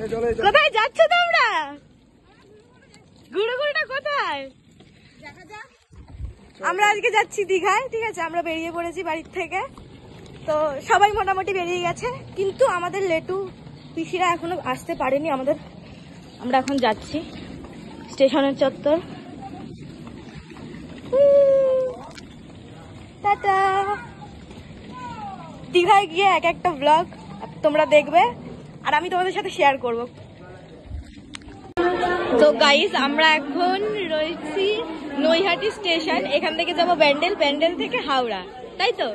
কোথায় যাচ্ছ তোমরা? গুড়োগুড়িটা কোথায়? আমরা আজকে যাচ্ছি দীঘায়, ঠিক আছে? আমরা বেরিয়ে পড়েছি বাড়ির থেকে, তো সবাই মোটামুটি বেরিয়ে গেছে, কিন্তু আমাদের লেটু পিসিরা এখনো আসতে পারেনি। আমরা এখন যাচ্ছি স্টেশনের চত্বর। টাটা। দীঘায় গিয়ে এক একটা ব্লগ তোমরা দেখবে আর আমি তোমাদের সাথে শেয়ার করব। তো গাইস, আমরা এখন রয়েছি নৈহাটি স্টেশন। এখান থেকে যাবো ব্যান্ডেল, ব্যান্ডেল থেকে হাওড়া, তাই তো?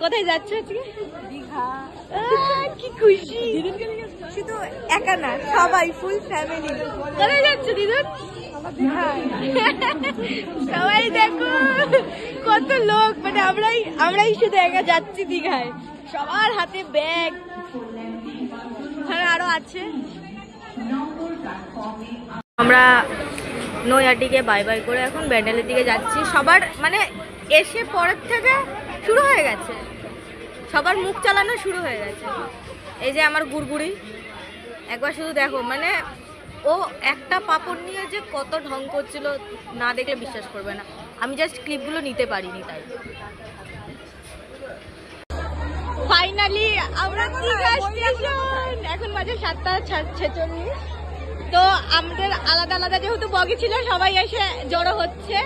কোথায় যাচ্ছ আজকে? দীঘা। কি খুশি! শুধু একা না, সবাই ফুল ফ্যামিলি। কোথায় যাচ্ছ দিদুন? সবাই দেখো কত লোক, মানে আমরাই শুধু একা যাচ্ছি দীঘায়। সবার হাতে ব্যাগ, ওখানে আরো আছে। আমরা নৈহাটিকে বাই বাই করে এখন ব্যান্ডেলের দিকে যাচ্ছি। সবার মানে এসে পরের থেকে শুরু হয়ে গেছে, সবার মুখ চালানো শুরু হয়ে গেছে। এই যে আমার গুড়গুড়ি, একবার শুধু দেখো, মানে ও একটা পাপড় নিয়ে যে কত ঢং করছিল, না দেখলে বিশ্বাস করবে না। আমি জাস্ট ক্লিপগুলো নিতে পারিনি, তাই। ফাইনালি আমরা দীঘা স্টেশন, এখন বাজে 7:46। তো আমাদের আলাদা আলাদা যেহেতু বগি ছিল, সবাই এসে জড়ো হচ্ছে,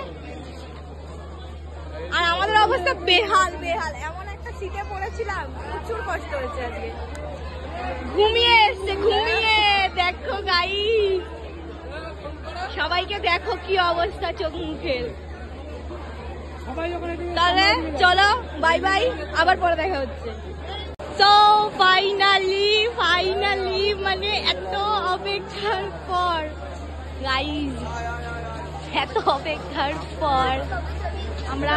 আর আমাদের অবস্থা বেহাল বেহাল। এমন একটা সিটে পড়েছিলাম, প্রচুর কষ্ট হয়েছে আজকে। ঘুমিয়ে এসছে, ঘুমিয়ে। দেখো গাইস, সবাইকে দেখো কি অবস্থা চোখ মুখের। তাহলে চলো বাই বাই, আবার পরে দেখা হচ্ছে। তো ফাইনালি মানে এত অপেক্ষার পর গাইস, এত অপেক্ষার পর আমরা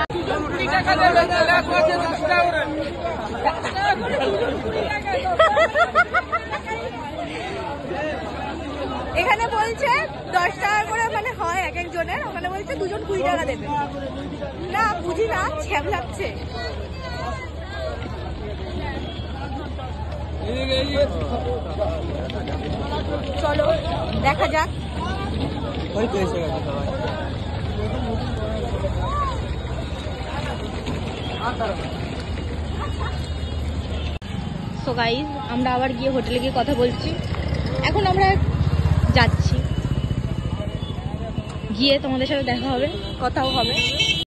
এখানে বলছে 10 টাকা করে মানে হয় এক একজনের, ওখানে বলছে 2 জন 20 টাকা দেবে। না বুঝি না, ছ্যাপ লাগছে। চলো দেখা যাক। সো গাইজ, আমরা আবার গিয়ে হোটেলে গিয়ে কথা বলছি। এখন আমরা যাচ্ছি, গিয়ে তোমাদের সাথে দেখা হবে, কথাও হবে।